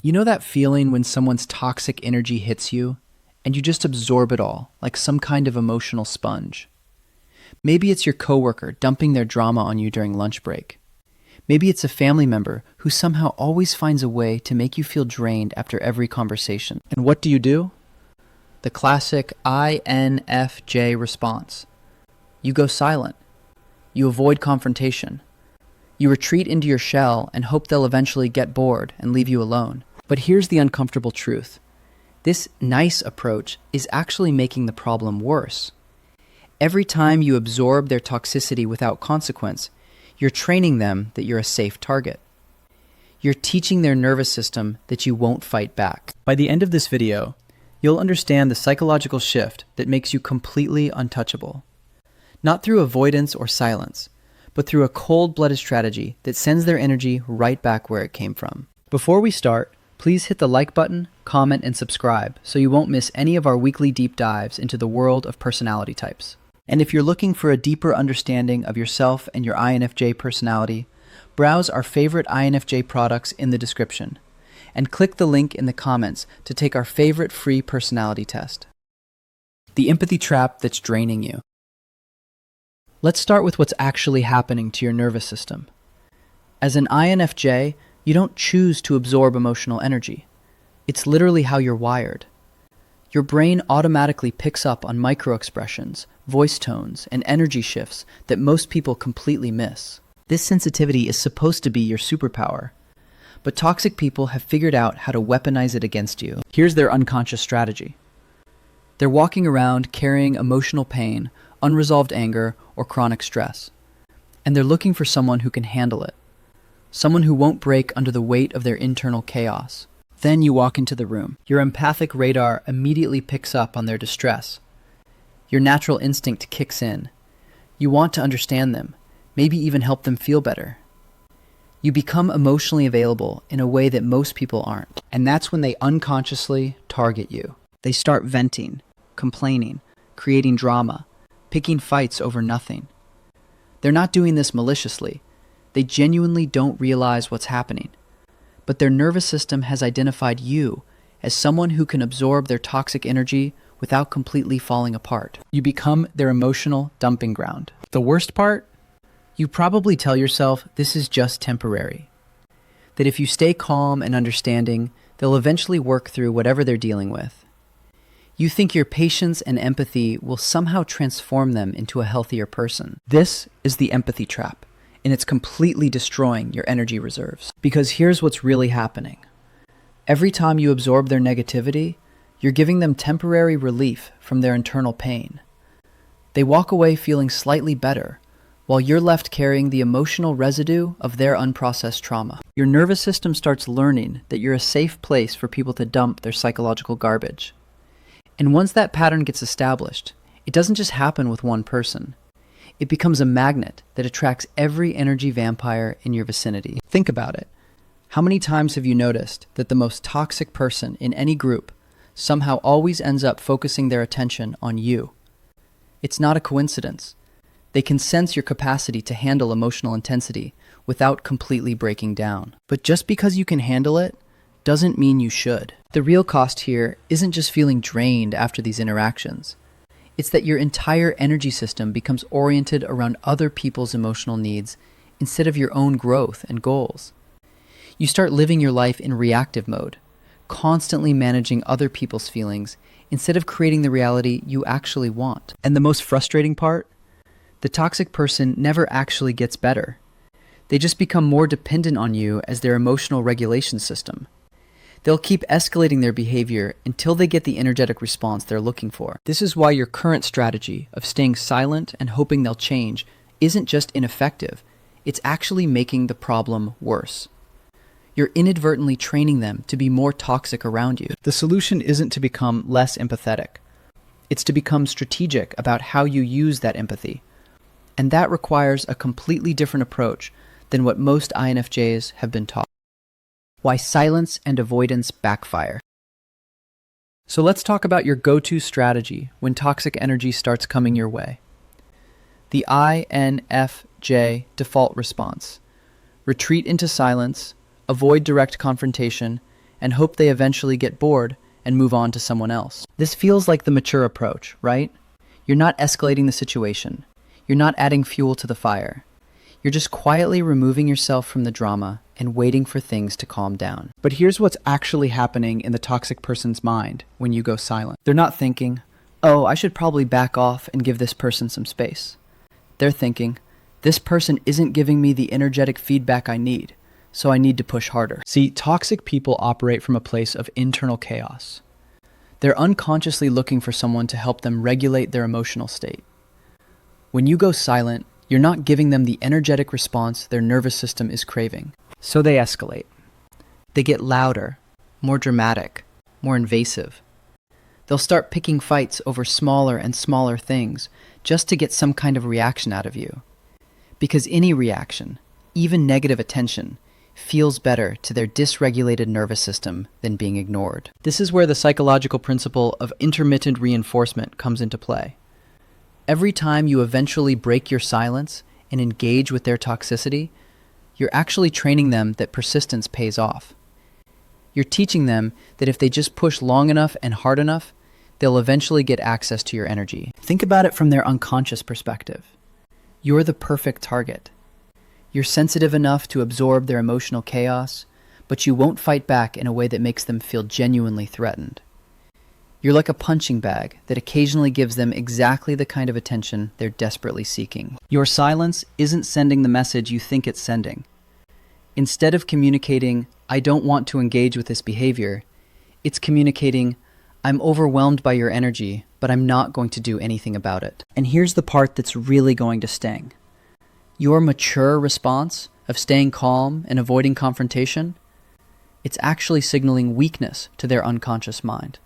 You know that feeling when someone's toxic energy hits you and you just absorb it all like some kind of emotional sponge? Maybe it's your coworker dumping their drama on you during lunch break. Maybe it's a family member who somehow always finds a way to make you feel drained after every conversation. And what do? The classic INFJ response. You go silent. You avoid confrontation. You retreat into your shell and hope they'll eventually get bored and leave you alone. But here's the uncomfortable truth. This nice approach is actually making the problem worse. Every time you absorb their toxicity without consequence, you're training them that you're a safe target. You're teaching their nervous system that you won't fight back. By the end of this video, you'll understand the psychological shift that makes you completely untouchable. Not through avoidance or silence, but through a cold-blooded strategy that sends their energy right back where it came from. Before we start, please hit the like button, comment, and subscribe so you won't miss any of our weekly deep dives into the world of personality types. And if you're looking for a deeper understanding of yourself and your INFJ personality, browse our favorite INFJ products in the description, and click the link in the comments to take our favorite free personality test. The empathy trap that's draining you. Let's start with what's actually happening to your nervous system. As an INFJ, you don't choose to absorb emotional energy. It's literally how you're wired. Your brain automatically picks up on microexpressions, voice tones, and energy shifts that most people completely miss. This sensitivity is supposed to be your superpower, but toxic people have figured out how to weaponize it against you. Here's their unconscious strategy. They're walking around carrying emotional pain, unresolved anger, or chronic stress, and they're looking for someone who can handle it, someone who won't break under the weight of their internal chaos. Then you walk into the room. Your empathic radar immediately picks up on their distress. Your natural instinct kicks in. You want to understand them, maybe even help them feel better. You become emotionally available in a way that most people aren't. And that's when they unconsciously target you. They start venting, complaining, creating drama, picking fights over nothing. They're not doing this maliciously. They genuinely don't realize what's happening. But their nervous system has identified you as someone who can absorb their toxic energy without completely falling apart. You become their emotional dumping ground. The worst part? You probably tell yourself this is just temporary. That if you stay calm and understanding, they'll eventually work through whatever they're dealing with. You think your patience and empathy will somehow transform them into a healthier person. This is the empathy trap, and it's completely destroying your energy reserves. Because here's what's really happening. Every time you absorb their negativity, you're giving them temporary relief from their internal pain. They walk away feeling slightly better, while you're left carrying the emotional residue of their unprocessed trauma. Your nervous system starts learning that you're a safe place for people to dump their psychological garbage. And once that pattern gets established, it doesn't just happen with one person. It becomes a magnet that attracts every energy vampire in your vicinity. Think about it. How many times have you noticed that the most toxic person in any group somehow always ends up focusing their attention on you? It's not a coincidence. They can sense your capacity to handle emotional intensity without completely breaking down. But just because you can handle it doesn't mean you should. The real cost here isn't just feeling drained after these interactions. It's that your entire energy system becomes oriented around other people's emotional needs instead of your own growth and goals. You start living your life in reactive mode, constantly managing other people's feelings instead of creating the reality you actually want. And the most frustrating part? The toxic person never actually gets better. They just become more dependent on you as their emotional regulation system. They'll keep escalating their behavior until they get the energetic response they're looking for. This is why your current strategy of staying silent and hoping they'll change isn't just ineffective, it's actually making the problem worse. You're inadvertently training them to be more toxic around you. The solution isn't to become less empathetic. It's to become strategic about how you use that empathy. And that requires a completely different approach than what most INFJs have been taught. Why silence and avoidance backfire. So let's talk about your go-to strategy when toxic energy starts coming your way. The INFJ default response. Retreat into silence, avoid direct confrontation, and hope they eventually get bored and move on to someone else. This feels like the mature approach, right? You're not escalating the situation. You're not adding fuel to the fire. You're just quietly removing yourself from the drama and waiting for things to calm down. But here's what's actually happening in the toxic person's mind when you go silent. They're not thinking, oh, I should probably back off and give this person some space. They're thinking, this person isn't giving me the energetic feedback I need, so I need to push harder. See, toxic people operate from a place of internal chaos. They're unconsciously looking for someone to help them regulate their emotional state. When you go silent, you're not giving them the energetic response their nervous system is craving. So they escalate. They get louder, more dramatic, more invasive. They'll start picking fights over smaller and smaller things just to get some kind of reaction out of you. Because any reaction, even negative attention, feels better to their dysregulated nervous system than being ignored. This is where the psychological principle of intermittent reinforcement comes into play. Every time you eventually break your silence and engage with their toxicity, you're actually training them that persistence pays off. You're teaching them that if they just push long enough and hard enough, they'll eventually get access to your energy. Think about it from their unconscious perspective. You're the perfect target. You're sensitive enough to absorb their emotional chaos, but you won't fight back in a way that makes them feel genuinely threatened. You're like a punching bag that occasionally gives them exactly the kind of attention they're desperately seeking. Your silence isn't sending the message you think it's sending. Instead of communicating, I don't want to engage with this behavior, it's communicating, I'm overwhelmed by your energy, but I'm not going to do anything about it. And here's the part that's really going to sting. Your mature response of staying calm and avoiding confrontation, it's actually signaling weakness to their unconscious mind.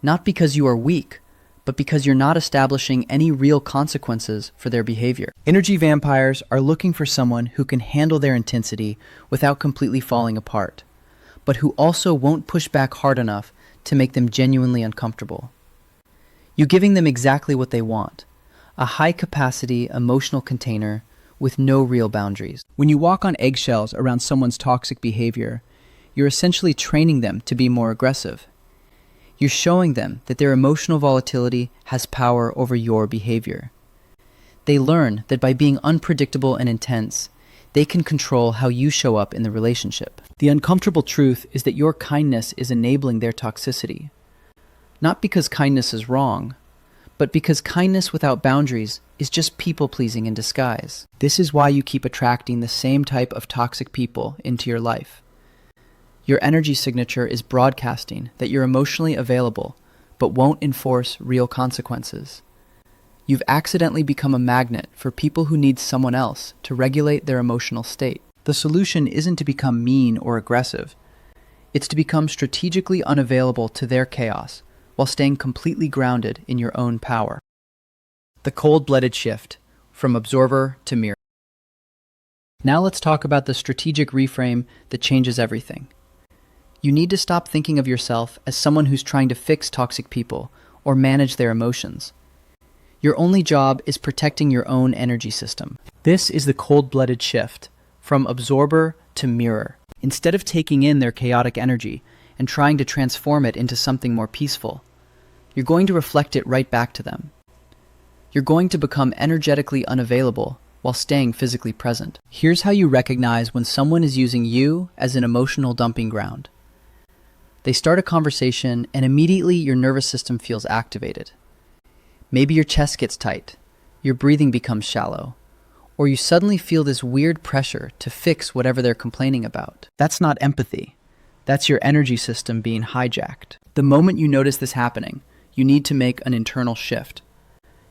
Not because you are weak, but because you're not establishing any real consequences for their behavior. Energy vampires are looking for someone who can handle their intensity without completely falling apart, but who also won't push back hard enough to make them genuinely uncomfortable. You're giving them exactly what they want, a high-capacity emotional container with no real boundaries. When you walk on eggshells around someone's toxic behavior, you're essentially training them to be more aggressive. You're showing them that their emotional volatility has power over your behavior. They learn that by being unpredictable and intense, they can control how you show up in the relationship. The uncomfortable truth is that your kindness is enabling their toxicity. Not because kindness is wrong, but because kindness without boundaries is just people-pleasing in disguise. This is why you keep attracting the same type of toxic people into your life. Your energy signature is broadcasting that you're emotionally available, but won't enforce real consequences. You've accidentally become a magnet for people who need someone else to regulate their emotional state. The solution isn't to become mean or aggressive. It's to become strategically unavailable to their chaos while staying completely grounded in your own power. The cold-blooded shift from absorber to mirror. Now let's talk about the strategic reframe that changes everything. You need to stop thinking of yourself as someone who's trying to fix toxic people or manage their emotions. Your only job is protecting your own energy system. This is the cold-blooded shift from absorber to mirror. Instead of taking in their chaotic energy and trying to transform it into something more peaceful, you're going to reflect it right back to them. You're going to become energetically unavailable while staying physically present. Here's how you recognize when someone is using you as an emotional dumping ground. They start a conversation and immediately your nervous system feels activated. Maybe your chest gets tight, your breathing becomes shallow, or you suddenly feel this weird pressure to fix whatever they're complaining about. That's not empathy. That's your energy system being hijacked. The moment you notice this happening, you need to make an internal shift.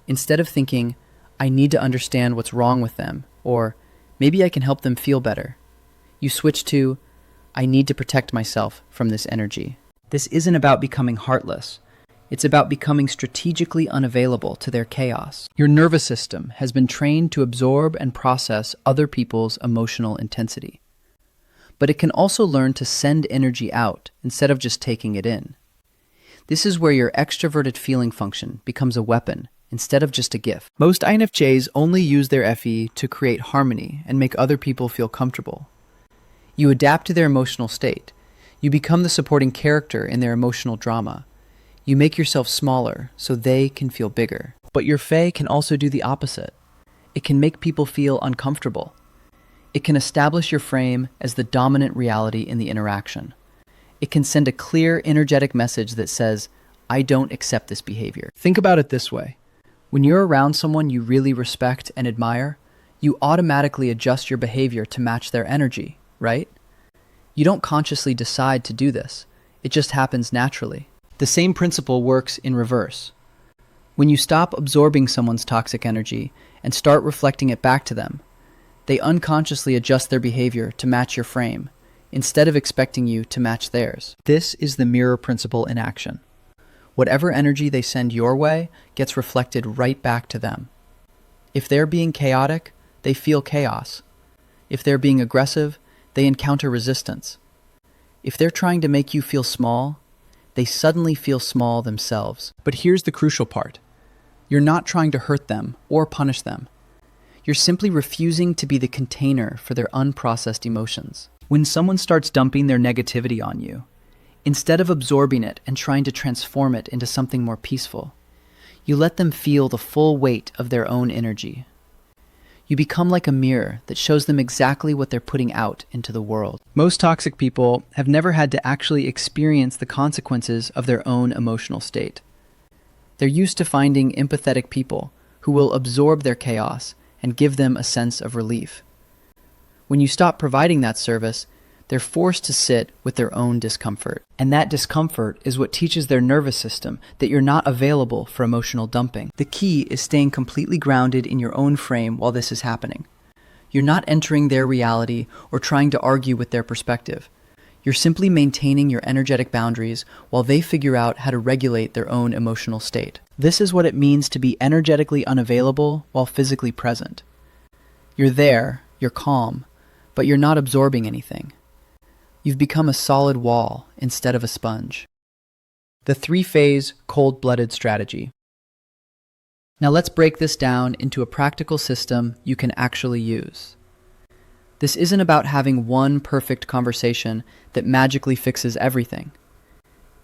Instead of thinking, I need to understand what's wrong with them, or maybe I can help them feel better, you switch to, I need to protect myself from this energy. This isn't about becoming heartless. It's about becoming strategically unavailable to their chaos. Your nervous system has been trained to absorb and process other people's emotional intensity. But it can also learn to send energy out instead of just taking it in. This is where your extroverted feeling function becomes a weapon instead of just a gift. Most INFJs only use their FE to create harmony and make other people feel comfortable. You adapt to their emotional state. You become the supporting character in their emotional drama. You make yourself smaller so they can feel bigger. But your Fae can also do the opposite. It can make people feel uncomfortable. It can establish your frame as the dominant reality in the interaction. It can send a clear, energetic message that says, I don't accept this behavior. Think about it this way. When you're around someone you really respect and admire, you automatically adjust your behavior to match their energy, right? You don't consciously decide to do this. It just happens naturally. The same principle works in reverse. When you stop absorbing someone's toxic energy and start reflecting it back to them, they unconsciously adjust their behavior to match your frame, instead of expecting you to match theirs. This is the mirror principle in action. Whatever energy they send your way gets reflected right back to them. If they're being chaotic, they feel chaos. If they're being aggressive, they encounter resistance. If they're trying to make you feel small, they suddenly feel small themselves. But here's the crucial part. You're not trying to hurt them or punish them. You're simply refusing to be the container for their unprocessed emotions. When someone starts dumping their negativity on you, instead of absorbing it and trying to transform it into something more peaceful, you let them feel the full weight of their own energy. You become like a mirror that shows them exactly what they're putting out into the world. Most toxic people have never had to actually experience the consequences of their own emotional state. They're used to finding empathetic people who will absorb their chaos and give them a sense of relief. When you stop providing that service, they're forced to sit with their own discomfort. And that discomfort is what teaches their nervous system that you're not available for emotional dumping. The key is staying completely grounded in your own frame while this is happening. You're not entering their reality or trying to argue with their perspective. You're simply maintaining your energetic boundaries while they figure out how to regulate their own emotional state. This is what it means to be energetically unavailable while physically present. You're there, you're calm, but you're not absorbing anything. You've become a solid wall instead of a sponge. The 3-phase cold-blooded strategy. Now let's break this down into a practical system you can actually use. This isn't about having one perfect conversation that magically fixes everything.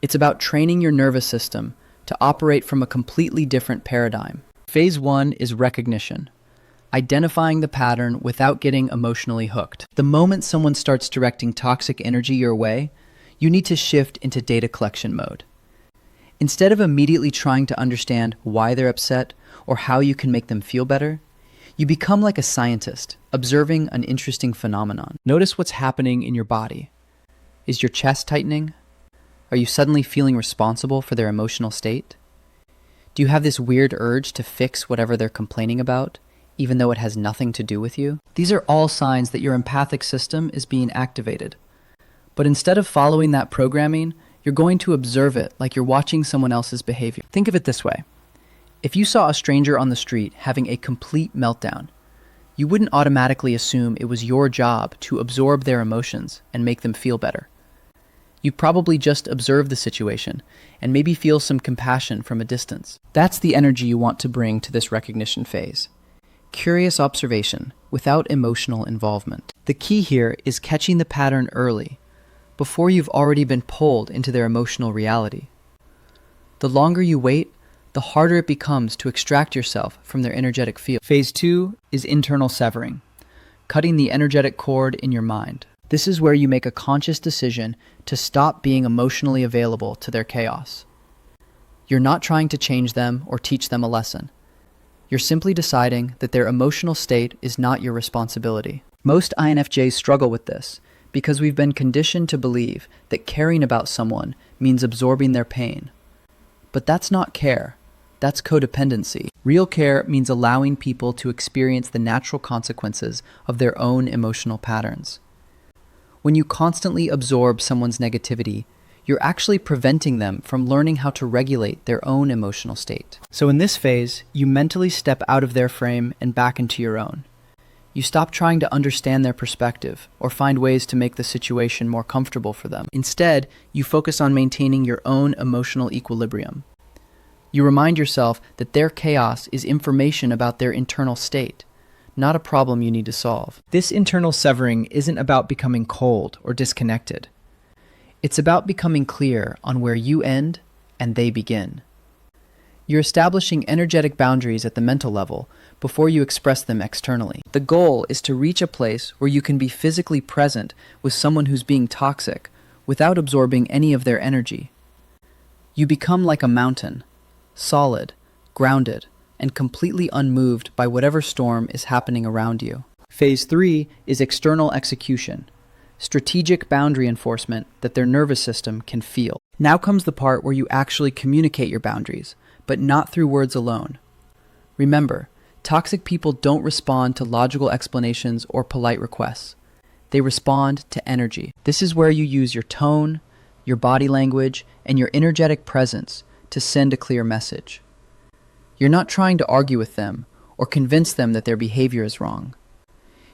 It's about training your nervous system to operate from a completely different paradigm. Phase 1 is recognition. Identifying the pattern without getting emotionally hooked. The moment someone starts directing toxic energy your way, you need to shift into data collection mode. Instead of immediately trying to understand why they're upset or how you can make them feel better, you become like a scientist, observing an interesting phenomenon. Notice what's happening in your body. Is your chest tightening? Are you suddenly feeling responsible for their emotional state? Do you have this weird urge to fix whatever they're complaining about, even though it has nothing to do with you? These are all signs that your empathic system is being activated. But instead of following that programming, you're going to observe it like you're watching someone else's behavior. Think of it this way. If you saw a stranger on the street having a complete meltdown, you wouldn't automatically assume it was your job to absorb their emotions and make them feel better. You'd probably just observe the situation and maybe feel some compassion from a distance. That's the energy you want to bring to this recognition phase. Curious observation without emotional involvement. The key here is catching the pattern early, before you've already been pulled into their emotional reality. The longer you wait, the harder it becomes to extract yourself from their energetic field. Phase 2 is internal severing, cutting the energetic cord in your mind. This is where you make a conscious decision to stop being emotionally available to their chaos. You're not trying to change them or teach them a lesson. You're simply deciding that their emotional state is not your responsibility. Most INFJs struggle with this because we've been conditioned to believe that caring about someone means absorbing their pain. But that's not care. That's codependency. Real care means allowing people to experience the natural consequences of their own emotional patterns. When you constantly absorb someone's negativity, you're actually preventing them from learning how to regulate their own emotional state. So in this phase, you mentally step out of their frame and back into your own. You stop trying to understand their perspective or find ways to make the situation more comfortable for them. Instead, you focus on maintaining your own emotional equilibrium. You remind yourself that their chaos is information about their internal state, not a problem you need to solve. This internal severing isn't about becoming cold or disconnected. It's about becoming clear on where you end and they begin. You're establishing energetic boundaries at the mental level before you express them externally. The goal is to reach a place where you can be physically present with someone who's being toxic without absorbing any of their energy. You become like a mountain, solid, grounded, and completely unmoved by whatever storm is happening around you. Phase 3 is external execution, strategic boundary enforcement that their nervous system can feel. Now comes the part where you actually communicate your boundaries, but not through words alone. Remember, toxic people don't respond to logical explanations or polite requests. They respond to energy. This is where you use your tone, your body language, and your energetic presence to send a clear message. You're not trying to argue with them or convince them that their behavior is wrong.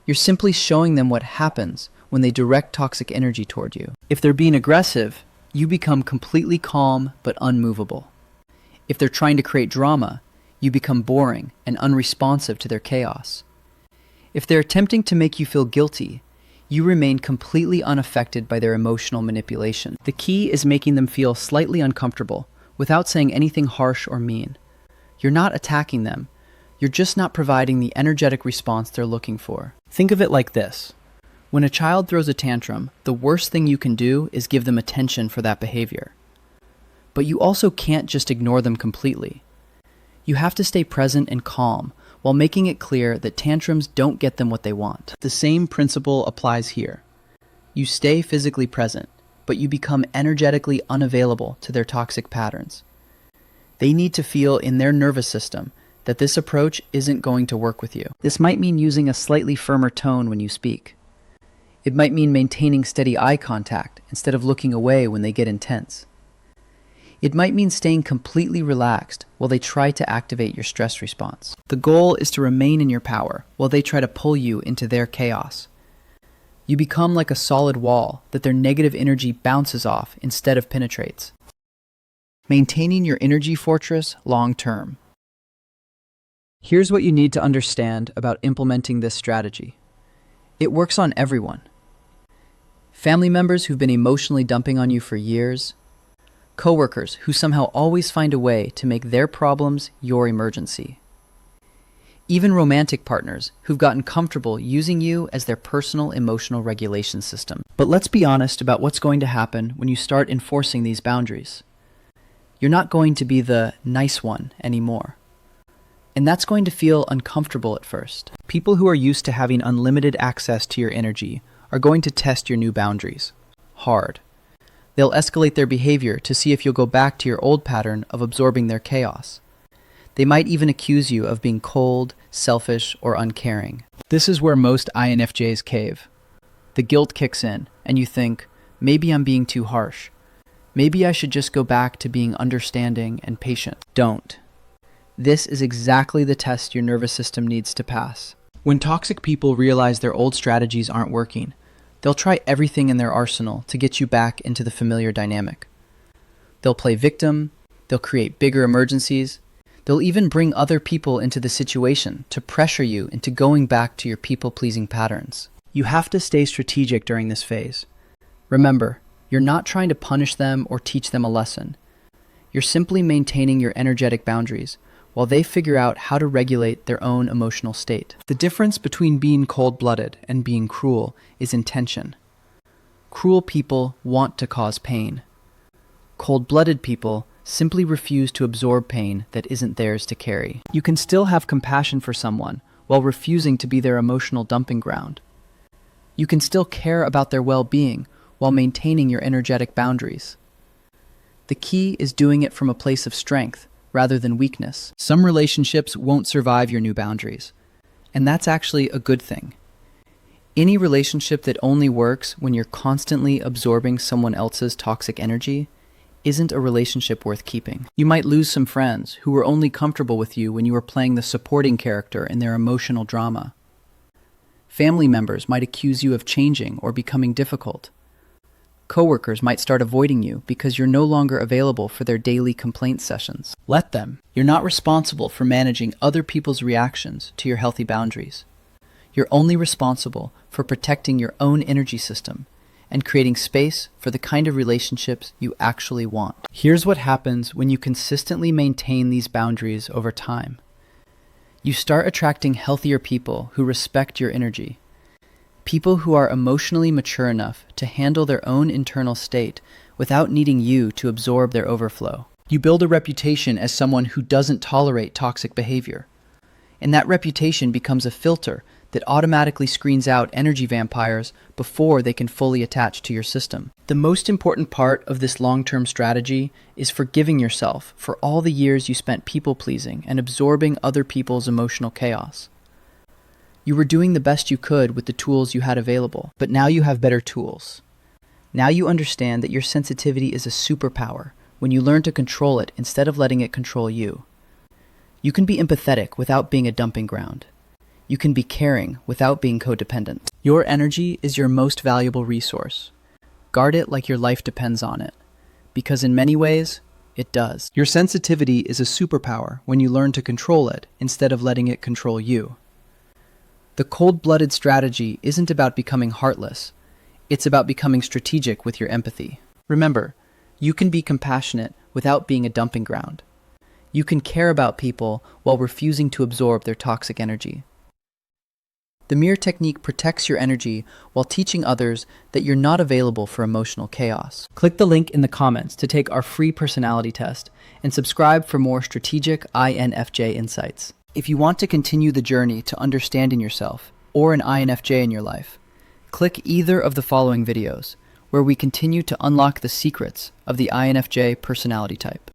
You're simply showing them what happens when they direct toxic energy toward you. If they're being aggressive, you become completely calm but unmovable. If they're trying to create drama, you become boring and unresponsive to their chaos. If they're attempting to make you feel guilty, you remain completely unaffected by their emotional manipulation. The key is making them feel slightly uncomfortable without saying anything harsh or mean. You're not attacking them. You're just not providing the energetic response they're looking for. Think of it like this. When a child throws a tantrum, the worst thing you can do is give them attention for that behavior. But you also can't just ignore them completely. You have to stay present and calm while making it clear that tantrums don't get them what they want. The same principle applies here. You stay physically present, but you become energetically unavailable to their toxic patterns. They need to feel in their nervous system that this approach isn't going to work with you. This might mean using a slightly firmer tone when you speak. It might mean maintaining steady eye contact instead of looking away when they get intense. It might mean staying completely relaxed while they try to activate your stress response. The goal is to remain in your power while they try to pull you into their chaos. You become like a solid wall that their negative energy bounces off instead of penetrates. Maintaining your energy fortress long term. Here's what you need to understand about implementing this strategy. It works on everyone. Family members who've been emotionally dumping on you for years, coworkers who somehow always find a way to make their problems your emergency. Even romantic partners who've gotten comfortable using you as their personal emotional regulation system. But let's be honest about what's going to happen when you start enforcing these boundaries. You're not going to be the nice one anymore. And that's going to feel uncomfortable at first. People who are used to having unlimited access to your energy are going to test your new boundaries hard. They'll escalate their behavior to see if you'll go back to your old pattern of absorbing their chaos. They might even accuse you of being cold, selfish, or uncaring. This is where most INFJs cave. The guilt kicks in, and you think, maybe I'm being too harsh. Maybe I should just go back to being understanding and patient. Don't. This is exactly the test your nervous system needs to pass. When toxic people realize their old strategies aren't working, they'll try everything in their arsenal to get you back into the familiar dynamic. They'll play victim, they'll create bigger emergencies, they'll even bring other people into the situation to pressure you into going back to your people-pleasing patterns. You have to stay strategic during this phase. Remember, you're not trying to punish them or teach them a lesson. You're simply maintaining your energetic boundaries while they figure out how to regulate their own emotional state. The difference between being cold-blooded and being cruel is intention. Cruel people want to cause pain. Cold-blooded people simply refuse to absorb pain that isn't theirs to carry. You can still have compassion for someone while refusing to be their emotional dumping ground. You can still care about their well-being while maintaining your energetic boundaries. The key is doing it from a place of strength rather than weakness. Some relationships won't survive your new boundaries, and that's actually a good thing. Any relationship that only works when you're constantly absorbing someone else's toxic energy isn't a relationship worth keeping. You might lose some friends who were only comfortable with you when you were playing the supporting character in their emotional drama. Family members might accuse you of changing or becoming difficult. Coworkers might start avoiding you because you're no longer available for their daily complaint sessions. Let them. You're not responsible for managing other people's reactions to your healthy boundaries. You're only responsible for protecting your own energy system and creating space for the kind of relationships you actually want. Here's what happens when you consistently maintain these boundaries over time. You start attracting healthier people who respect your energy. People who are emotionally mature enough to handle their own internal state without needing you to absorb their overflow. You build a reputation as someone who doesn't tolerate toxic behavior. And that reputation becomes a filter that automatically screens out energy vampires before they can fully attach to your system. The most important part of this long-term strategy is forgiving yourself for all the years you spent people-pleasing and absorbing other people's emotional chaos. You were doing the best you could with the tools you had available, but now you have better tools. Now you understand that your sensitivity is a superpower when you learn to control it instead of letting it control you. You can be empathetic without being a dumping ground. You can be caring without being codependent. Your energy is your most valuable resource. Guard it like your life depends on it, because in many ways, it does. Your sensitivity is a superpower when you learn to control it instead of letting it control you. The cold-blooded strategy isn't about becoming heartless. It's about becoming strategic with your empathy. Remember, you can be compassionate without being a dumping ground. You can care about people while refusing to absorb their toxic energy. The mirror technique protects your energy while teaching others that you're not available for emotional chaos. Click the link in the comments to take our free personality test and subscribe for more strategic INFJ insights. If you want to continue the journey to understanding yourself or an INFJ in your life, click either of the following videos where we continue to unlock the secrets of the INFJ personality type.